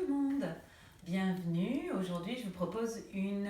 le monde, bienvenue. Aujourd'hui je vous propose une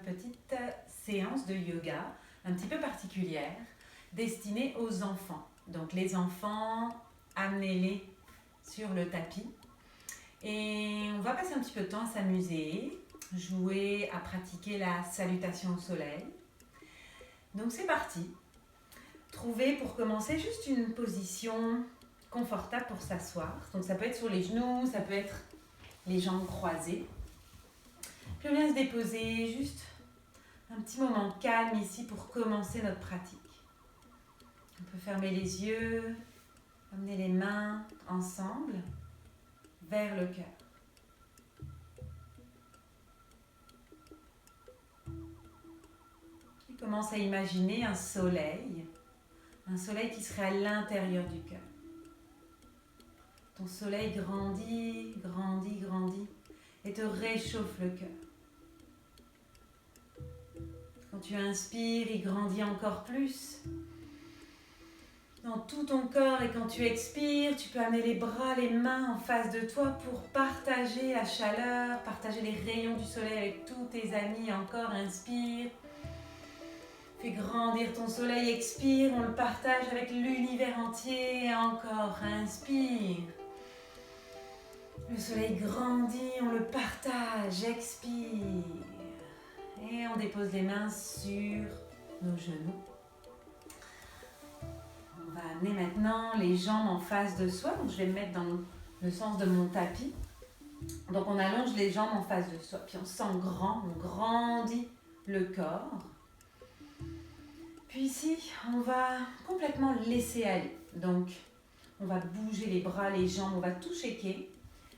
petite séance de yoga un petit peu particulière destinée aux enfants. Donc les enfants, amenez-les sur le tapis et on va passer un petit peu de temps à s'amuser, jouer, à pratiquer la salutation au soleil. Donc c'est parti. Trouvez pour commencer juste une position confortable pour s'asseoir. Donc ça peut être sur les genoux, ça peut être les jambes croisées. Puis on vient se déposer, juste un petit moment calme ici pour commencer notre pratique. On peut fermer les yeux, amener les mains ensemble vers le cœur. Et commence à imaginer un soleil qui serait à l'intérieur du cœur. Ton soleil grandit, grandit, grandit et te réchauffe le cœur. Quand tu inspires, il grandit encore plus dans tout ton corps, et quand tu expires, tu peux amener les bras, les mains en face de toi pour partager la chaleur, partager les rayons du soleil avec tous tes amis. Encore, inspire. Fais grandir ton soleil, expire, on le partage avec l'univers entier. Et encore, inspire. Le soleil grandit, on le partage, expire. Et on dépose les mains sur nos genoux. On va amener maintenant les jambes en face de soi. Donc je vais me mettre dans le sens de mon tapis. Donc on allonge les jambes en face de soi. Puis on se sent grand, on grandit le corps. Puis ici, on va complètement laisser aller. Donc on va bouger les bras, les jambes, on va tout shaker.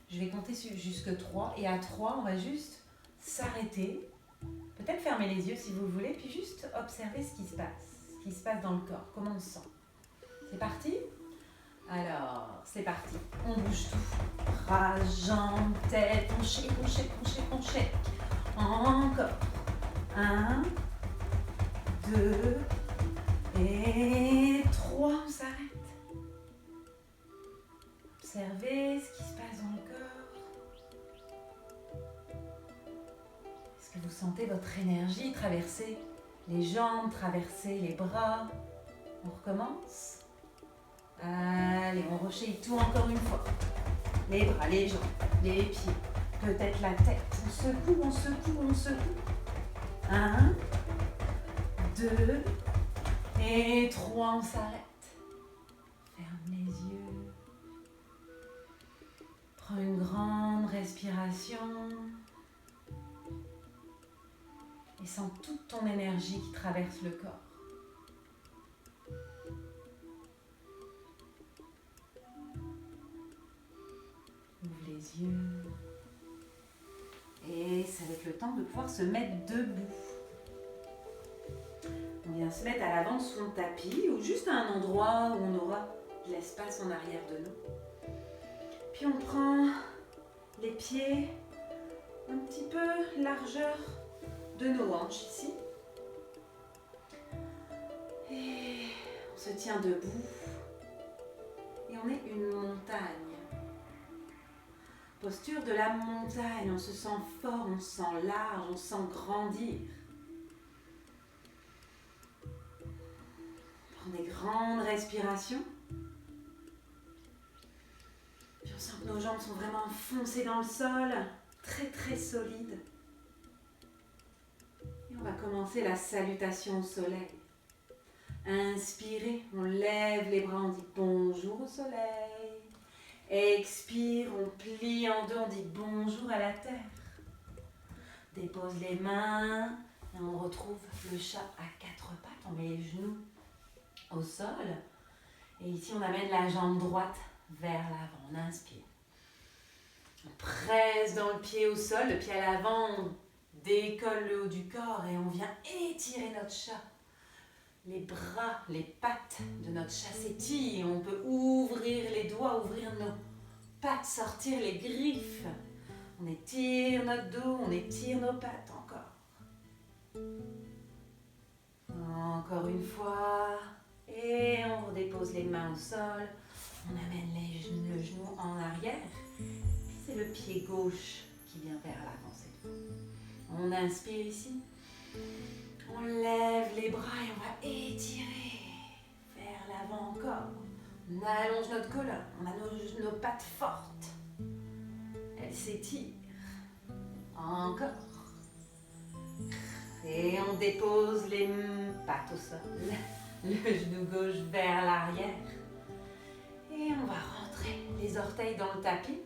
Je vais compter jusque 3. Et à 3, on va juste s'arrêter. Peut-être fermer les yeux si vous voulez. Puis juste observer ce qui se passe dans le corps. Comment on se sent. C'est parti? Alors, c'est parti. On bouge tout. Bras, jambes, tête. On shake, on shake, on shake, on shake. Encore. 1, 2 et 3. On s'arrête. Observez ce qui se passe dans le corps. Est-ce que vous sentez votre énergie traverser les jambes, traverser les bras? On recommence. Allez, on rechauffe tout encore une fois. Les bras, les jambes, les pieds, peut-être la tête. On secoue, on secoue, on secoue. 1, 2 et 3, on s'arrête. Ferme les yeux. Prends une grande respiration. Et sens toute ton énergie qui traverse le corps. Ouvre les yeux. Et ça va être le temps de pouvoir se mettre debout. On vient se mettre à l'avant de son tapis ou juste à un endroit où on aura de l'espace en arrière de nous. Puis on prend les pieds un petit peu largeur de nos hanches ici. Et on se tient debout. Et on est une montagne. Posture de la montagne, on se sent fort, on se sent large, on se sent grandir. Prends des grandes respirations. Puis on sent que nos jambes sont vraiment enfoncées dans le sol, très très solides. Et on va commencer la salutation au soleil. Inspirez, on lève les bras, on dit bonjour au soleil. Expire, on plie en deux, on dit bonjour à la terre. Dépose les mains et on retrouve le chat à 4 pattes. On met les genoux au sol. Et ici, on amène la jambe droite vers l'avant. On inspire. On presse dans le pied au sol, le pied à l'avant, on décolle le haut du corps et on vient étirer notre chat. Les bras, les pattes de notre chat s'étirent. On peut ouvrir les doigts, ouvrir nos pattes, sortir les griffes. On étire notre dos, on étire nos pattes encore. Encore une fois. Et on redépose les mains au sol. On amène le genou en arrière. c'est le pied gauche qui vient vers l'avant cette fois. On inspire ici. On lève les bras et on va étirer vers l'avant encore. On allonge notre colonne. On a nos pattes fortes. Elles s'étirent. Encore. Et on dépose les pattes au sol. Le genou gauche vers l'arrière. Et on va rentrer les orteils dans le tapis.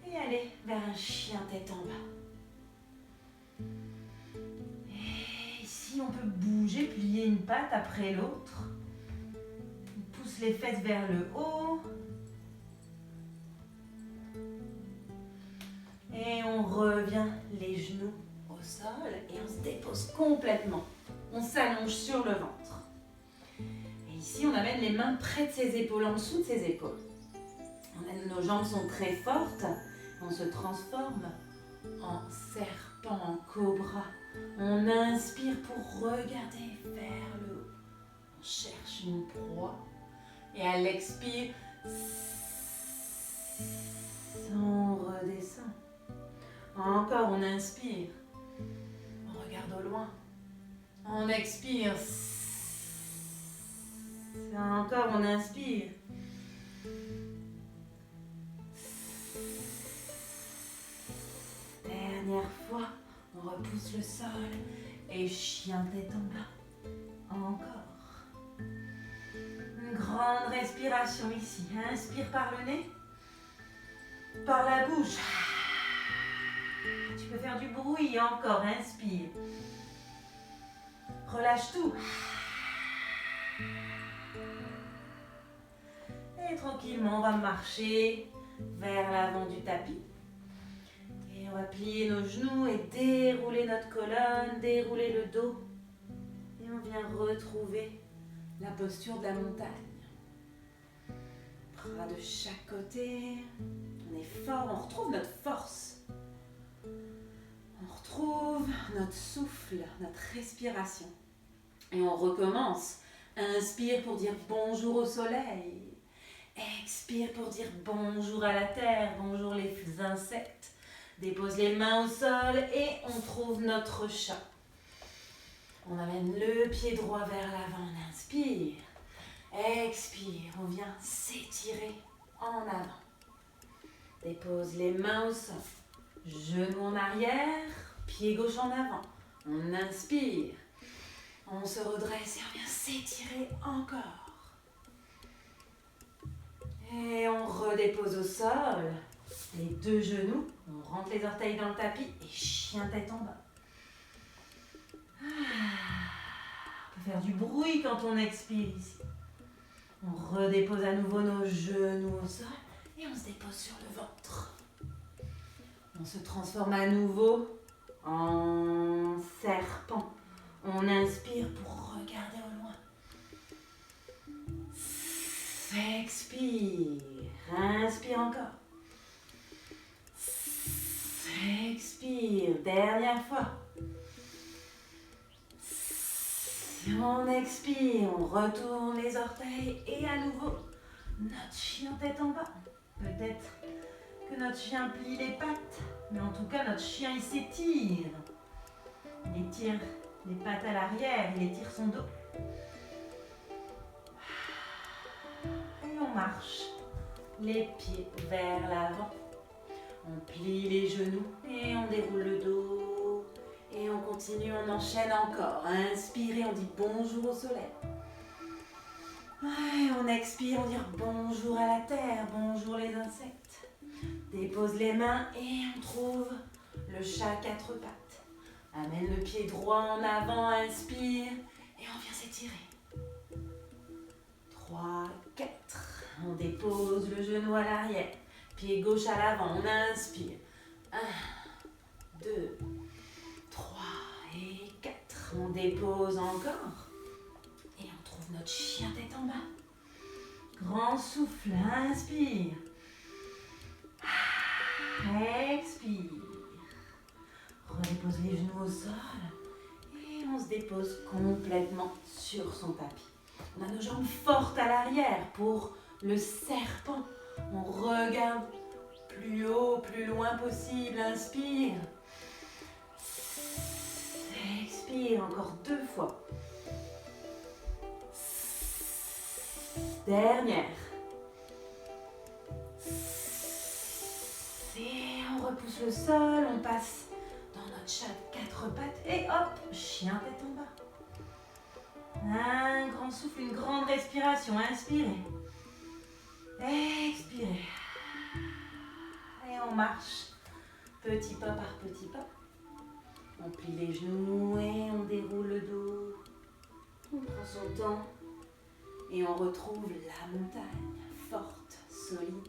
Et aller vers un chien tête en bas. Et ici, on peut bouger, plier une patte après l'autre. On pousse les fesses vers le haut. Et on revient les genoux au sol et on se dépose complètement. On s'allonge sur le ventre. Et ici, on amène les mains près de ses épaules, en dessous de ses épaules. Nos jambes sont très fortes. On se transforme en serpent, en cobra. On inspire pour regarder vers le haut. On cherche une proie. Et à l'expire, on redescend. Encore, on inspire. On regarde au loin. On expire. Encore, on inspire. Dernière fois, on repousse le sol et chien tête en bas. Encore. Une grande respiration ici. Inspire par le nez, par la bouche. Tu peux faire du bruit encore. Inspire. Relâche tout. Et tranquillement, on va marcher vers l'avant du tapis. Et on va plier nos genoux et dérouler notre colonne, dérouler le dos. Et on vient retrouver la posture de la montagne. Bras de chaque côté. On est fort, on retrouve notre force. On retrouve notre souffle, notre respiration. Et on recommence. Inspire pour dire bonjour au soleil. Expire pour dire bonjour à la terre, bonjour les insectes. Dépose les mains au sol et on trouve notre chat. On amène le pied droit vers l'avant, on inspire. Expire, on vient s'étirer en avant. Dépose les mains au sol. Genou en arrière, pied gauche en avant. On inspire. On se redresse et on vient s'étirer encore. Et on redépose au sol les deux genoux. On rentre les orteils dans le tapis et chien tête en bas. On peut faire du bruit quand on expire ici. On redépose à nouveau nos genoux au sol et on se dépose sur le ventre. On se transforme à nouveau en serpent. On inspire pour regarder au loin. Expire. Inspire encore. Expire. Dernière fois. On expire. On retourne les orteils et à nouveau notre chien tête en bas. Peut-être que notre chien plie les pattes, mais en tout cas notre chien il s'étire. Il étire les pattes à l'arrière, il étire son dos. Et on marche les pieds vers l'avant. On plie les genoux et on déroule le dos. Et on continue, on enchaîne encore. Inspirez, on dit bonjour au soleil. Et on expire, on dit bonjour à la terre, bonjour les insectes. Dépose les mains et on trouve le chat à quatre pattes. Amène le pied droit en avant, inspire et on vient s'étirer. 3, 4. On dépose le genou à l'arrière, pied gauche à l'avant, on inspire. 1, 2, 3 et 4. On dépose encore et on trouve notre chien tête en bas. Grand souffle, inspire. Expire. Redépose les genoux au sol et on se dépose complètement sur son tapis. On a nos jambes fortes à l'arrière pour le serpent. On regarde plus haut, plus loin possible. Inspire. Expire encore 2 fois. Dernière. Et on repousse le sol, on passe dans notre chat de 4 pattes et hop, chien tête en bas. Un grand souffle, une grande respiration. Inspirez. Expirez. Et on marche petit pas par petit pas. On plie les genoux et on déroule le dos. On prend son temps et on retrouve la montagne forte, solide.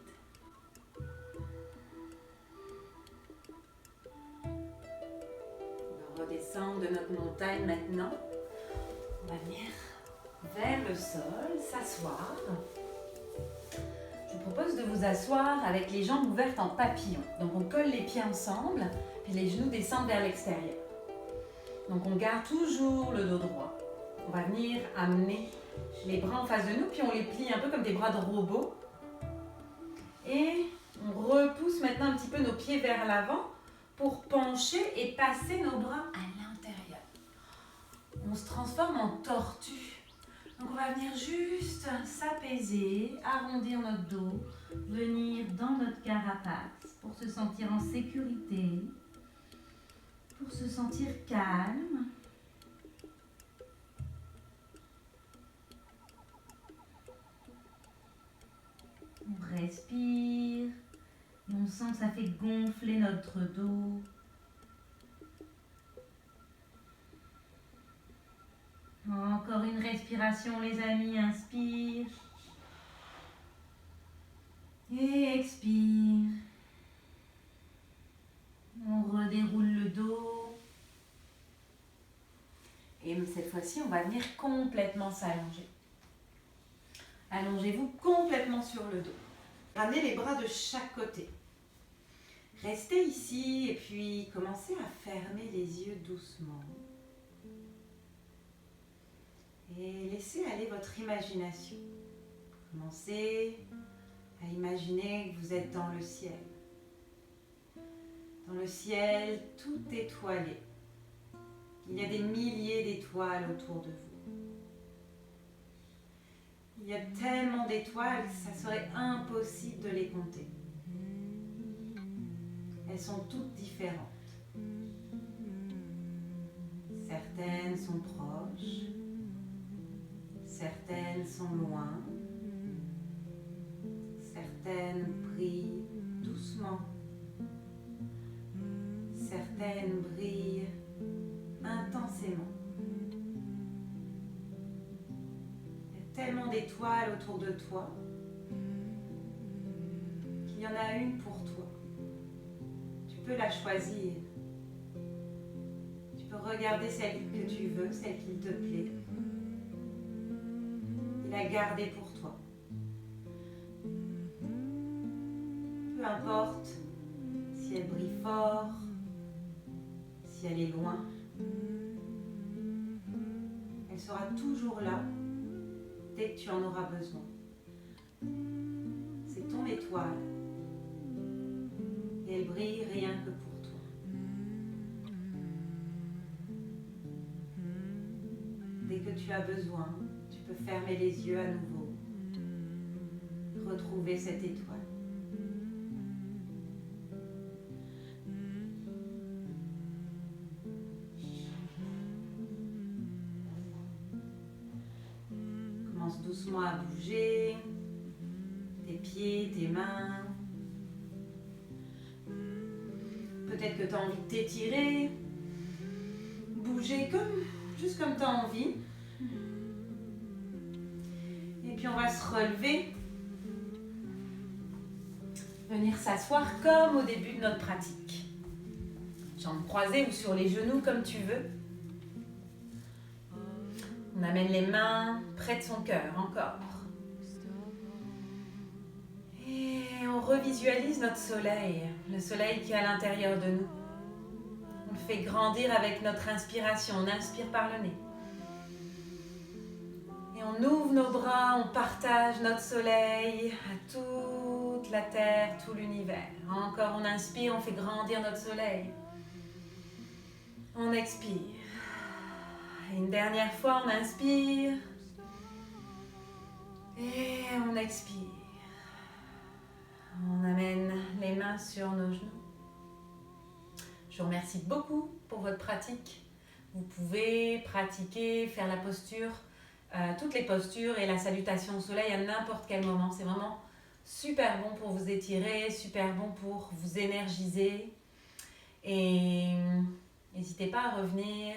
On va redescendre de notre montagne maintenant. On va venir vers le sol, s'asseoir. Je vous propose de vous asseoir avec les jambes ouvertes en papillon. Donc on colle les pieds ensemble, puis les genoux descendent vers l'extérieur. Donc on garde toujours le dos droit. On va venir amener les bras en face de nous, puis on les plie un peu comme des bras de robot. Et on repousse maintenant un petit peu nos pieds vers l'avant pour pencher et passer nos bras à l'intérieur. On se transforme en tortue. Donc on va venir juste s'apaiser, arrondir notre dos, venir dans notre carapace pour se sentir en sécurité, pour se sentir calme. On respire et on sent que ça fait gonfler notre dos. Encore une respiration les amis, inspire et expire. On redéroule le dos. Et cette fois-ci, on va venir complètement s'allonger. Allongez-vous complètement sur le dos. Ramenez les bras de chaque côté. Restez ici et puis commencez à fermer les yeux doucement. Et laissez aller votre imagination. Commencez à imaginer que vous êtes dans le ciel. Dans le ciel tout étoilé. Il y a des milliers d'étoiles autour de vous. Il y a tellement d'étoiles que ça serait impossible de les compter. Elles sont toutes différentes. Certaines sont proches. Certaines sont loin, certaines brillent doucement, certaines brillent intensément. Il y a tellement d'étoiles autour de toi qu'il y en a une pour toi. Tu peux la choisir. Tu peux regarder celle que tu veux, celle qui te plaît. La garder pour toi. Peu importe si elle brille fort, si elle est loin, elle sera toujours là dès que tu en auras besoin. C'est ton étoile et elle brille rien que pour toi. Dès que tu as besoin, tu peux fermer les yeux à nouveau, retrouver cette étoile. Commence doucement à bouger, tes pieds, tes mains. Peut-être que tu as envie de t'étirer, bouger juste comme tu as envie. Et puis on va se relever, venir s'asseoir comme au début de notre pratique. Jambes croisées ou sur les genoux comme tu veux. On amène les mains près de son cœur, encore. Et on revisualise notre soleil, le soleil qui est à l'intérieur de nous. On le fait grandir avec notre inspiration, on inspire par le nez. Et on ouvre nos bras, on partage notre soleil à toute la terre, tout l'univers. Encore, on inspire, on fait grandir notre soleil. On expire. Et une dernière fois, on inspire. Et on expire. On amène les mains sur nos genoux. Je vous remercie beaucoup pour votre pratique. Vous pouvez pratiquer, faire la posture, toutes les postures et la salutation au soleil à n'importe quel moment. C'est vraiment super bon pour vous étirer, super bon pour vous énergiser. Et n'hésitez pas à revenir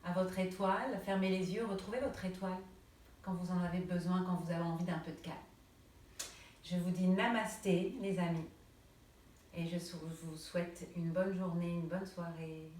à votre étoile, fermez les yeux, retrouvez votre étoile quand vous en avez besoin, quand vous avez envie d'un peu de calme. Je vous dis namasté les amis et je vous souhaite une bonne journée, une bonne soirée.